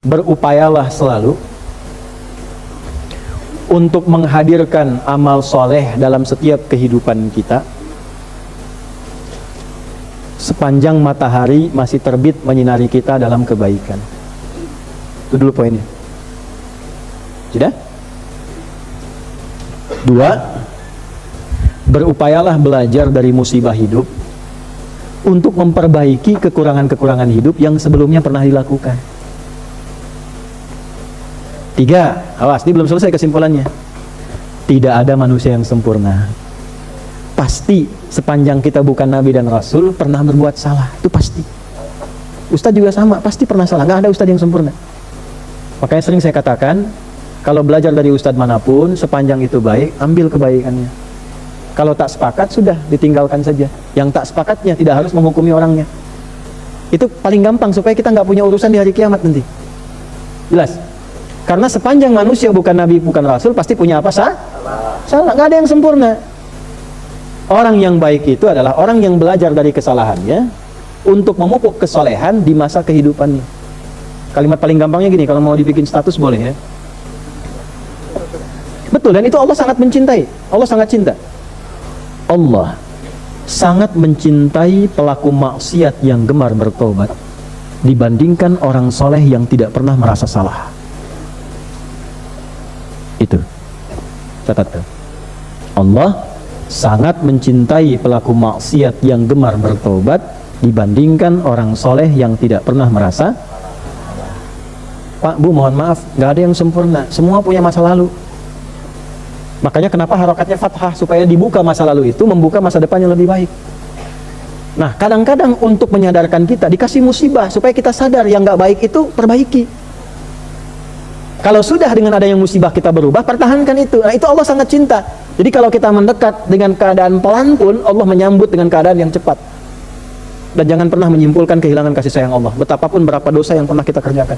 berupayalah selalu untuk menghadirkan amal soleh dalam setiap kehidupan kita sepanjang matahari masih terbit menyinari kita dalam kebaikan. Itu dulu poinnya. Sudah? 2, berupayalah belajar dari musibah hidup untuk memperbaiki kekurangan-kekurangan hidup yang sebelumnya pernah dilakukan. 3, awas, ini belum selesai kesimpulannya. Tidak ada manusia yang sempurna. Pasti sepanjang kita bukan Nabi dan Rasul pernah berbuat salah, itu pasti. Ustadz juga sama, pasti pernah salah, nggak ada ustadz yang sempurna. Makanya sering saya katakan, kalau belajar dari ustadz manapun, sepanjang itu baik, ambil kebaikannya. Kalau tak sepakat, sudah, ditinggalkan saja. Yang tak sepakatnya tidak harus menghukumi orangnya. Itu paling gampang supaya kita nggak punya urusan di hari kiamat nanti. Jelas? Karena sepanjang manusia bukan Nabi, bukan Rasul, pasti punya apa? Salah, nggak ada yang sempurna. Orang yang baik itu adalah orang yang belajar dari kesalahannya untuk memupuk kesolehan di masa kehidupannya. Kalimat paling gampangnya gini, kalau mau dibikin status boleh ya. Betul, dan itu Allah sangat mencintai. Allah sangat cinta. Allah sangat mencintai pelaku maksiat yang gemar bertobat dibandingkan orang soleh yang tidak pernah merasa salah. Itu catat. Allah sangat mencintai pelaku maksiat yang gemar bertobat dibandingkan orang soleh yang tidak pernah merasa. Pak, Bu, mohon maaf, nggak ada yang sempurna, semua punya masa lalu. Makanya kenapa harokatnya fathah, supaya dibuka masa lalu itu, membuka masa depan yang lebih baik. Nah, kadang-kadang untuk menyadarkan kita, dikasih musibah supaya kita sadar yang nggak baik itu perbaiki. Kalau sudah dengan adanya musibah kita berubah, pertahankan itu. Nah, itu Allah sangat cinta. Jadi kalau kita mendekat dengan keadaan pelan pun, Allah menyambut dengan keadaan yang cepat. Dan jangan pernah menyimpulkan kehilangan kasih sayang Allah, betapapun berapa dosa yang pernah kita kerjakan.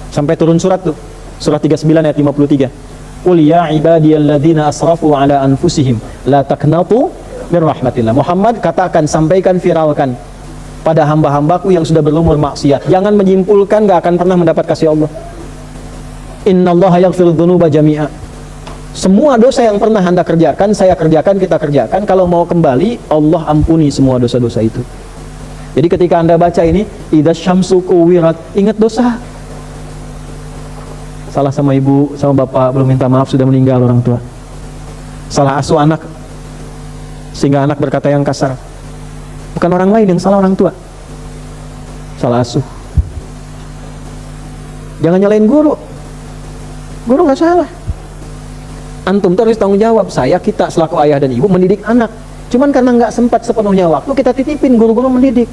Sampai turun surat tuh, surat 39 ayat 53. Qul ya ibadiyalladzina asrafu ala anfusihim la taqnatu min rahmatillah. Muhammad, katakan, sampaikan, viralkan pada hamba-hambaku yang sudah berumur maksiat, jangan menyimpulkan gak akan pernah mendapat kasih Allah. Innallaha yaghfiru dzunuba jami'a. Semua dosa yang pernah Anda kerjakan, saya kerjakan, kita kerjakan, kalau mau kembali, Allah ampuni semua dosa-dosa itu. Jadi ketika Anda baca ini, idza syamsu kuwirat, ingat dosa. Salah sama ibu, sama bapak, belum minta maaf, sudah meninggal orang tua. Salah asuh anak, sehingga anak berkata yang kasar. Bukan orang lain yang salah, orang tua. Salah asuh. Jangan nyalain guru. Guru nggak salah. Antum terus tanggung jawab. Saya, kita selaku ayah dan ibu mendidik anak. Cuman karena nggak sempat sepenuhnya waktu, kita titipin guru-guru mendidik.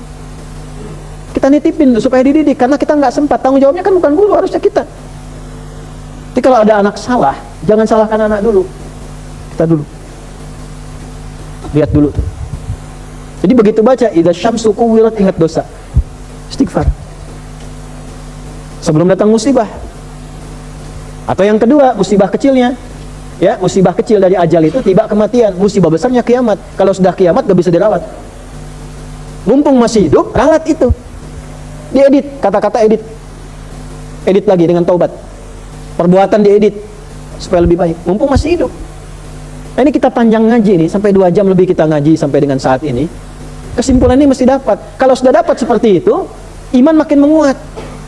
Kita nitipin supaya dididik, karena kita nggak sempat. Tanggung jawabnya kan bukan guru, harusnya kita. Jadi kalau ada anak salah, jangan salahkan anak dulu. Kita dulu. Lihat dulu tuh. Jadi begitu baca idza syamsu kuwirat, ingat dosa. Istighfar. Sebelum datang musibah. Atau yang kedua, musibah kecilnya. Ya, musibah kecil dari ajal itu tiba kematian. Musibah besarnya kiamat. Kalau sudah kiamat gak bisa dirawat. Mumpung masih hidup, ralat itu. Diedit, kata-kata edit. Edit lagi dengan taubat. Perbuatan diedit supaya lebih baik. Mumpung masih hidup. Nah, ini kita panjang ngaji nih, sampai 2 jam lebih kita ngaji sampai dengan saat ini. Kesimpulan ini mesti dapat. Kalau sudah dapat seperti itu, iman makin menguat.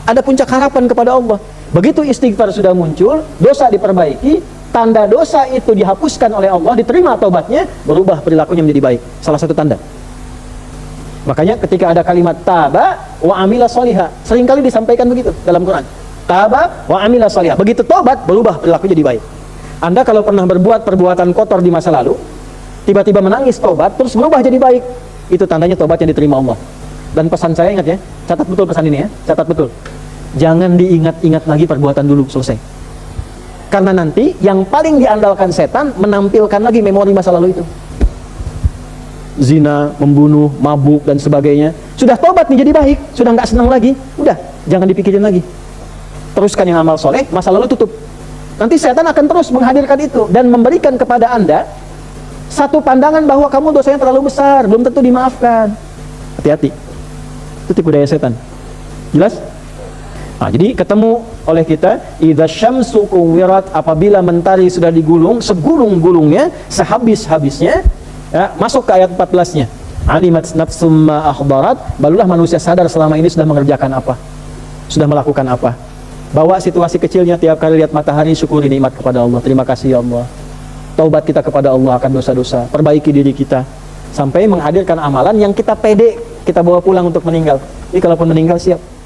Ada puncak harapan kepada Allah. Begitu istighfar sudah muncul, dosa diperbaiki, tanda dosa itu dihapuskan oleh Allah, diterima taubatnya, berubah perilakunya menjadi baik. Salah satu tanda. Makanya ketika ada kalimat taba wa amila sholiha, seringkali disampaikan begitu dalam Quran. Taba wa amila sholiha. Begitu taubat, berubah perilakunya jadi baik. Anda kalau pernah berbuat perbuatan kotor di masa lalu, tiba-tiba menangis taubat, terus berubah jadi baik, itu tandanya taubat yang diterima Allah. Dan pesan saya, ingat ya, catat betul pesan ini ya, catat betul. Jangan diingat-ingat lagi perbuatan dulu, selesai. Karena nanti yang paling diandalkan setan menampilkan lagi memori masa lalu itu. Zina, membunuh, mabuk dan sebagainya. Sudah tobat nih jadi baik, sudah nggak senang lagi, udah jangan dipikirin lagi. Teruskan yang amal soleh, masa lalu tutup. Nanti setan akan terus menghadirkan itu dan memberikan kepada Anda satu pandangan bahwa kamu dosanya terlalu besar, belum tentu dimaafkan. Hati-hati. Itu tipu daya setan. Jelas? Nah, jadi ketemu oleh kita, idza syamsu kuwirat, apabila mentari sudah digulung segulung-gulungnya, sehabis-habisnya, ya, masuk ke ayat 14-nya. Alimat nafsum ma akhbarat, barulah manusia sadar selama ini sudah mengerjakan apa, sudah melakukan apa. Bawa situasi kecilnya, tiap kali lihat matahari syukuri nikmat kepada Allah, terima kasih ya Allah. Taubat kita kepada Allah akan dosa-dosa, perbaiki diri kita, sampai menghadirkan amalan yang kita pede kita bawa pulang untuk meninggal. Jadi kalaupun meninggal siap.